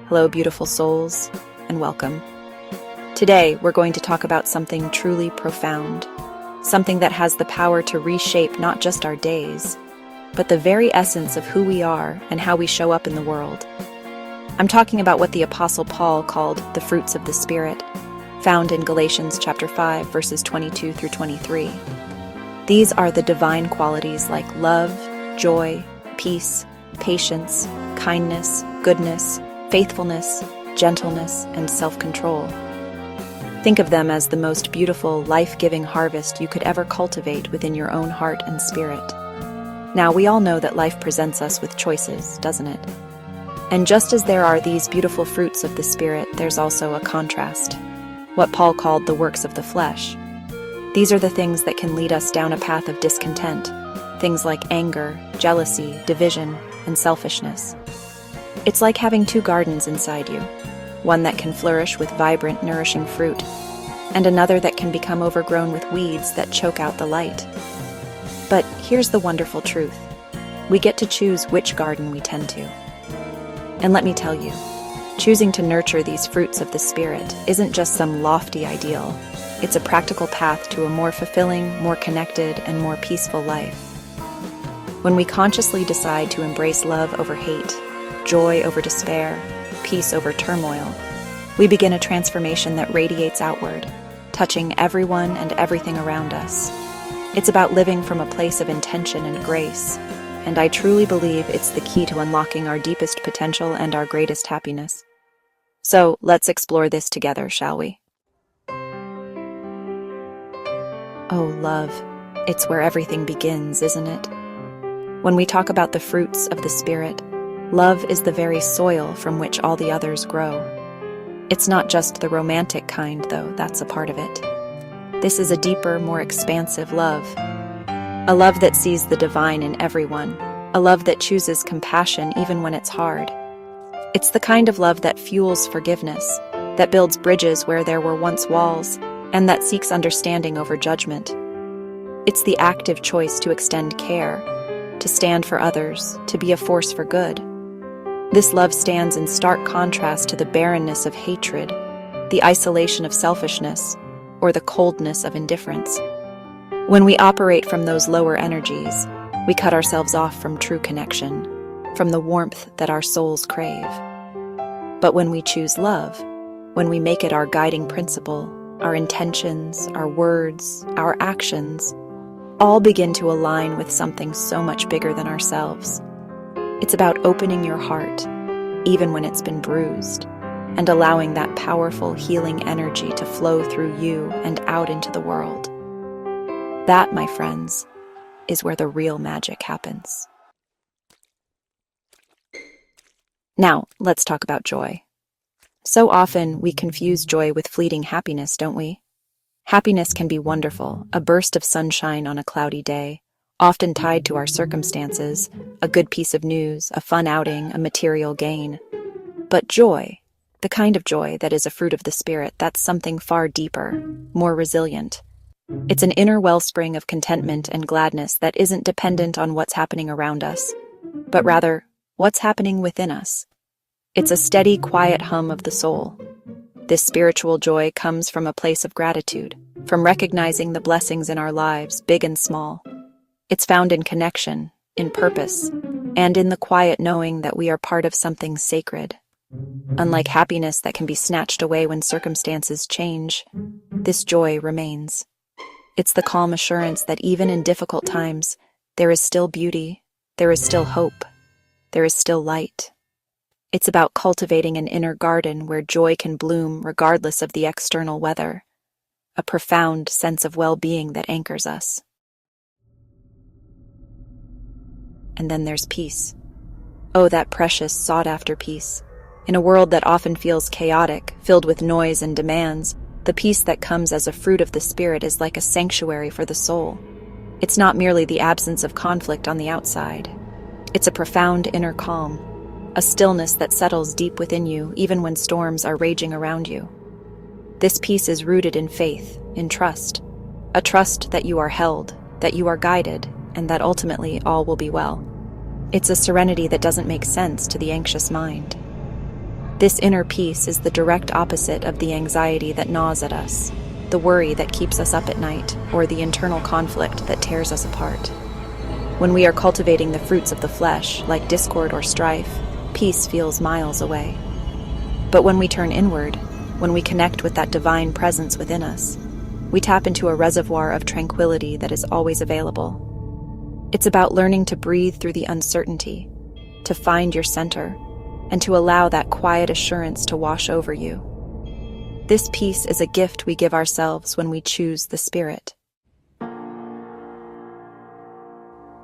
Hello, beautiful souls, and welcome. Today, we're going to talk about something truly profound, something that has the power to reshape not just our days, but the very essence of who we are and how we show up in the world. I'm talking about what the Apostle Paul called the fruits of the Spirit, found in Galatians chapter 5, verses 22 through 23. These are the divine qualities like love, joy, peace, patience, kindness, goodness, faithfulness, gentleness, and self-control. Think of them as the most beautiful, life-giving harvest you could ever cultivate within your own heart and spirit. Now, we all know that life presents us with choices, doesn't it? And just as there are these beautiful fruits of the Spirit, there's also a contrast, what Paul called the works of the flesh. These are the things that can lead us down a path of discontent, things like anger, jealousy, division, and selfishness. It's like having two gardens inside you, one that can flourish with vibrant, nourishing fruit, and another that can become overgrown with weeds that choke out the light. But here's the wonderful truth. We get to choose which garden we tend to. And let me tell you, choosing to nurture these fruits of the Spirit isn't just some lofty ideal. It's a practical path to a more fulfilling, more connected, and more peaceful life. When we consciously decide to embrace love over hate, joy over despair, peace over turmoil, we begin a transformation that radiates outward, touching everyone and everything around us. It's about living from a place of intention and grace, and I truly believe it's the key to unlocking our deepest potential and our greatest happiness. So let's explore this together, shall we? Oh, love, it's where everything begins, isn't it? When we talk about the fruits of the Spirit, love is the very soil from which all the others grow. It's not just the romantic kind, though, that's a part of it. This is a deeper, more expansive love. A love that sees the divine in everyone. A love that chooses compassion even when it's hard. It's the kind of love that fuels forgiveness, that builds bridges where there were once walls, and that seeks understanding over judgment. It's the active choice to extend care, to stand for others, to be a force for good. This love stands in stark contrast to the barrenness of hatred, the isolation of selfishness, or the coldness of indifference. When we operate from those lower energies, we cut ourselves off from true connection, from the warmth that our souls crave. But when we choose love, when we make it our guiding principle, our intentions, our words, our actions, all begin to align with something so much bigger than ourselves. It's about opening your heart, even when it's been bruised, and allowing that powerful healing energy to flow through you and out into the world. That, my friends, is where the real magic happens. Now, let's talk about joy. So often, we confuse joy with fleeting happiness, don't we? Happiness can be wonderful, a burst of sunshine on a cloudy day, often tied to our circumstances, a good piece of news, a fun outing, a material gain. But joy, the kind of joy that is a fruit of the Spirit, that's something far deeper, more resilient. It's an inner wellspring of contentment and gladness that isn't dependent on what's happening around us, but rather, what's happening within us. It's a steady, quiet hum of the soul. This spiritual joy comes from a place of gratitude, from recognizing the blessings in our lives, big and small. It's found in connection, in purpose, and in the quiet knowing that we are part of something sacred. Unlike happiness that can be snatched away when circumstances change, this joy remains. It's the calm assurance that even in difficult times, there is still beauty, there is still hope, there is still light. It's about cultivating an inner garden where joy can bloom regardless of the external weather, a profound sense of well-being that anchors us. And then there's peace. Oh, that precious, sought-after peace. In a world that often feels chaotic, filled with noise and demands, the peace that comes as a fruit of the Spirit is like a sanctuary for the soul. It's not merely the absence of conflict on the outside. It's a profound inner calm, a stillness that settles deep within you even when storms are raging around you. This peace is rooted in faith, in trust, a trust that you are held, that you are guided, and that ultimately all will be well. It's a serenity that doesn't make sense to the anxious mind. This inner peace is the direct opposite of the anxiety that gnaws at us, the worry that keeps us up at night, or the internal conflict that tears us apart. When we are cultivating the fruits of the flesh, like discord or strife, peace feels miles away. But when we turn inward, when we connect with that divine presence within us, we tap into a reservoir of tranquility that is always available. It's about learning to breathe through the uncertainty, to find your center, and to allow that quiet assurance to wash over you. This peace is a gift we give ourselves when we choose the Spirit.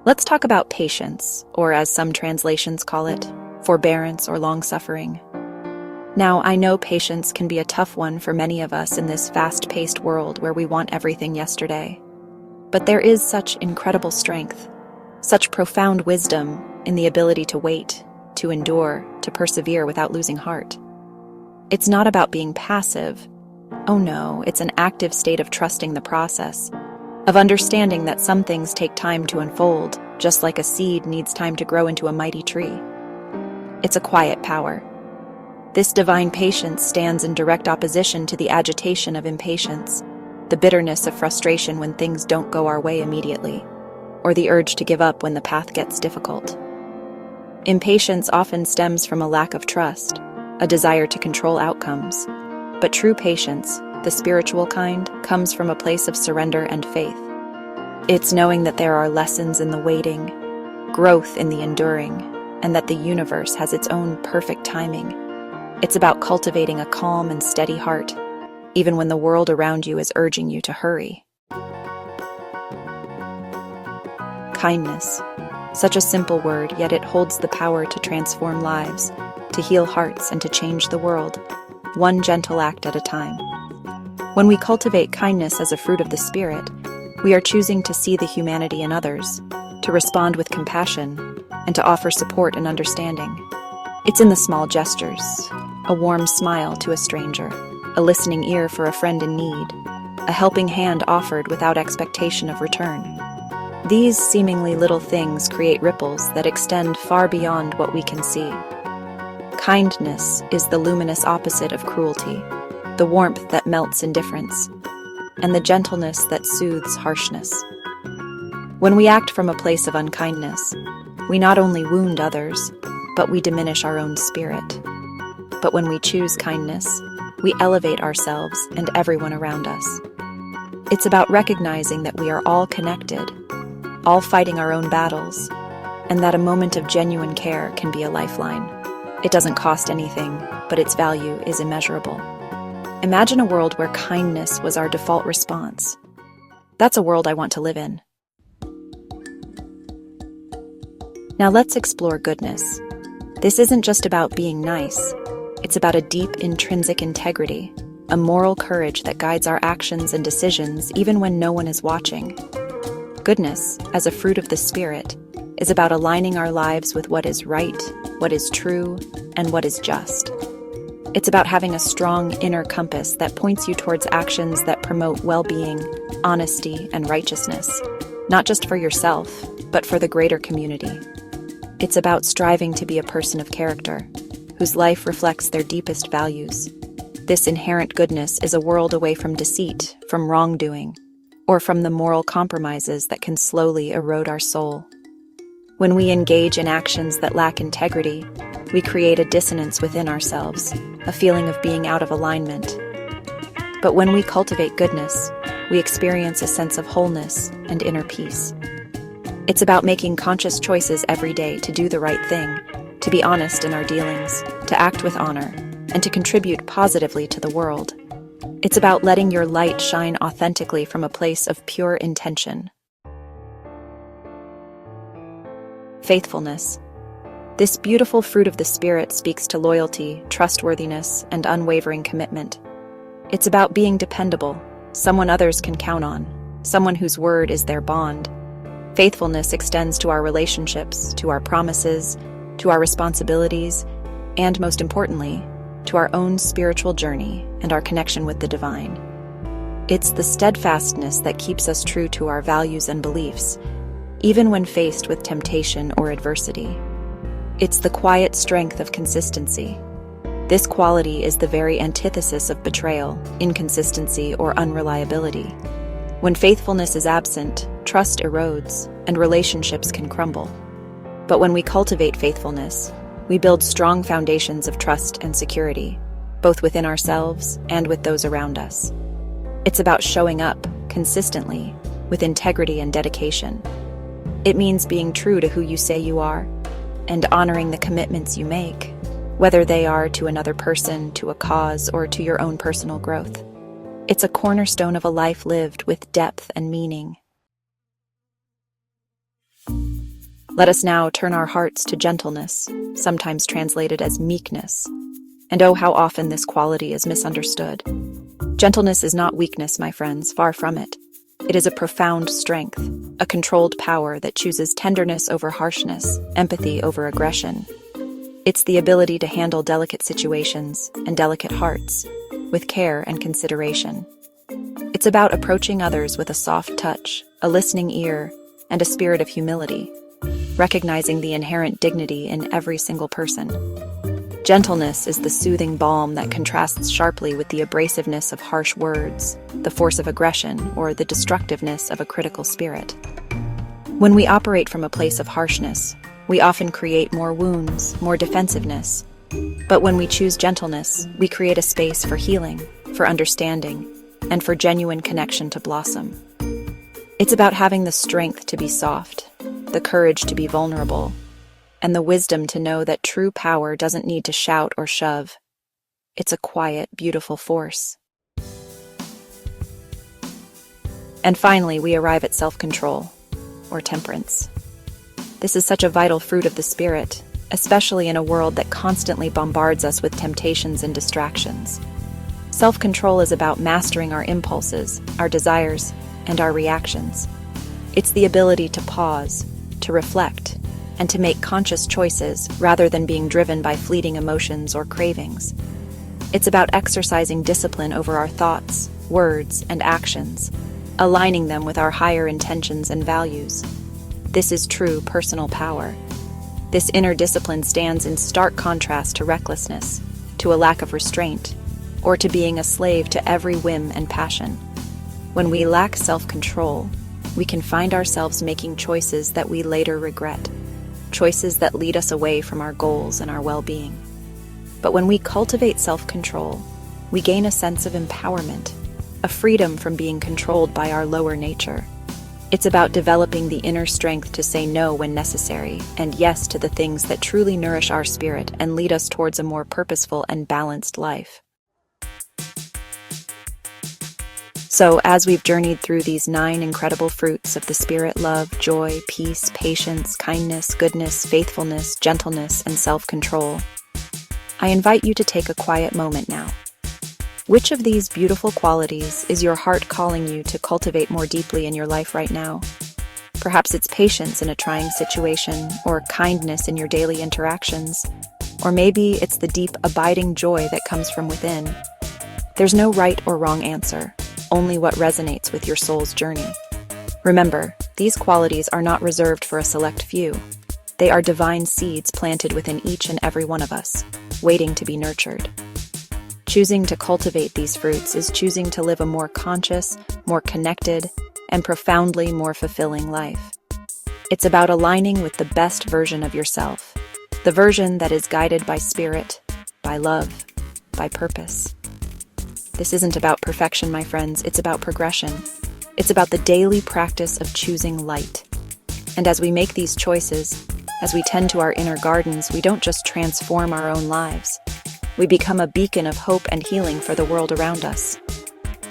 Let's talk about patience, or as some translations call it, forbearance or longsuffering. Now, I know patience can be a tough one for many of us in this fast-paced world where we want everything yesterday. But there is such incredible strength, such profound wisdom in the ability to wait, to endure, to persevere without losing heart. It's not about being passive. Oh no, it's an active state of trusting the process, of understanding that some things take time to unfold, just like a seed needs time to grow into a mighty tree. It's a quiet power. This divine patience stands in direct opposition to the agitation of impatience, the bitterness of frustration when things don't go our way immediately, or the urge to give up when the path gets difficult. Impatience often stems from a lack of trust, a desire to control outcomes, but true patience, the spiritual kind, comes from a place of surrender and faith. It's knowing that there are lessons in the waiting, growth in the enduring, and that the universe has its own perfect timing. It's about cultivating a calm and steady heart, even when the world around you is urging you to hurry. Kindness. Such a simple word, yet it holds the power to transform lives, to heal hearts, and to change the world, one gentle act at a time. When we cultivate kindness as a fruit of the Spirit, we are choosing to see the humanity in others, to respond with compassion, and to offer support and understanding. It's in the small gestures, a warm smile to a stranger, a listening ear for a friend in need, a helping hand offered without expectation of return. These seemingly little things create ripples that extend far beyond what we can see. Kindness is the luminous opposite of cruelty, the warmth that melts indifference, and the gentleness that soothes harshness. When we act from a place of unkindness, we not only wound others, but we diminish our own spirit. But when we choose kindness, we elevate ourselves and everyone around us. It's about recognizing that we are all connected, all fighting our own battles, and that a moment of genuine care can be a lifeline. It doesn't cost anything, but its value is immeasurable. Imagine a world where kindness was our default response. That's a world I want to live in. Now let's explore goodness. This isn't just about being nice. It's about a deep intrinsic integrity, a moral courage that guides our actions and decisions even when no one is watching. Goodness, as a fruit of the Spirit, is about aligning our lives with what is right, what is true, and what is just. It's about having a strong inner compass that points you towards actions that promote well-being, honesty, and righteousness, not just for yourself, but for the greater community. It's about striving to be a person of character, whose life reflects their deepest values. This inherent goodness is a world away from deceit, from wrongdoing, or from the moral compromises that can slowly erode our soul. When we engage in actions that lack integrity, we create a dissonance within ourselves, a feeling of being out of alignment. But when we cultivate goodness, we experience a sense of wholeness and inner peace. It's about making conscious choices every day to do the right thing, to be honest in our dealings, to act with honor, and to contribute positively to the world. It's about letting your light shine authentically from a place of pure intention. Faithfulness. This beautiful fruit of the Spirit speaks to loyalty, trustworthiness, and unwavering commitment. It's about being dependable, someone others can count on, someone whose word is their bond. Faithfulness extends to our relationships, to our promises, to our responsibilities, and most importantly, to our own spiritual journey and our connection with the divine. It's the steadfastness that keeps us true to our values and beliefs, even when faced with temptation or adversity. It's the quiet strength of consistency. This quality is the very antithesis of betrayal, inconsistency, or unreliability. When faithfulness is absent, trust erodes, and relationships can crumble. But when we cultivate faithfulness, we build strong foundations of trust and security, both within ourselves and with those around us. It's about showing up consistently, with integrity and dedication. It means being true to who you say you are, and honoring the commitments you make, whether they are to another person, to a cause, or to your own personal growth. It's a cornerstone of a life lived with depth and meaning. Let us now turn our hearts to gentleness, sometimes translated as meekness. And oh, how often this quality is misunderstood. Gentleness is not weakness, my friends, far from it. It is a profound strength, a controlled power that chooses tenderness over harshness, empathy over aggression. It's the ability to handle delicate situations and delicate hearts with care and consideration. It's about approaching others with a soft touch, a listening ear, and a spirit of humility, recognizing the inherent dignity in every single person. Gentleness is the soothing balm that contrasts sharply with the abrasiveness of harsh words, the force of aggression, or the destructiveness of a critical spirit. When we operate from a place of harshness, we often create more wounds, more defensiveness. But when we choose gentleness, we create a space for healing, for understanding, and for genuine connection to blossom. It's about having the strength to be soft, the courage to be vulnerable, and the wisdom to know that true power doesn't need to shout or shove. It's a quiet, beautiful force. And finally, we arrive at self-control, or temperance. This is such a vital fruit of the spirit, especially in a world that constantly bombards us with temptations and distractions. Self-control is about mastering our impulses, our desires, and our reactions. It's the ability to pause, to reflect, and to make conscious choices rather than being driven by fleeting emotions or cravings. It's about exercising discipline over our thoughts, words, and actions, aligning them with our higher intentions and values. This is true personal power. This inner discipline stands in stark contrast to recklessness, to a lack of restraint, or to being a slave to every whim and passion. When we lack self-control, we can find ourselves making choices that we later regret, choices that lead us away from our goals and our well-being. But when we cultivate self-control, we gain a sense of empowerment, a freedom from being controlled by our lower nature. It's about developing the inner strength to say no when necessary, and yes to the things that truly nourish our spirit and lead us towards a more purposeful and balanced life. So, as we've journeyed through these 9 incredible fruits of the Spirit, love, joy, peace, patience, kindness, goodness, faithfulness, gentleness, and self-control, I invite you to take a quiet moment now. Which of these beautiful qualities is your heart calling you to cultivate more deeply in your life right now? Perhaps it's patience in a trying situation, or kindness in your daily interactions, or maybe it's the deep, abiding joy that comes from within. There's no right or wrong answer, only what resonates with your soul's journey. Remember, these qualities are not reserved for a select few. They are divine seeds planted within each and every one of us, waiting to be nurtured. Choosing to cultivate these fruits is choosing to live a more conscious, more connected, and profoundly more fulfilling life. It's about aligning with the best version of yourself, the version that is guided by spirit, by love, by purpose. This isn't about perfection, my friends, it's about progression. It's about the daily practice of choosing light. And as we make these choices, as we tend to our inner gardens, we don't just transform our own lives. We become a beacon of hope and healing for the world around us.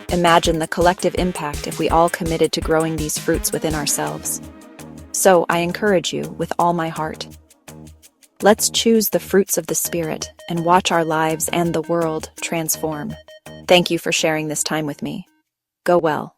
Imagine the collective impact if we all committed to growing these fruits within ourselves. So I encourage you with all my heart. Let's choose the fruits of the Spirit and watch our lives and the world transform. Thank you for sharing this time with me. Go well.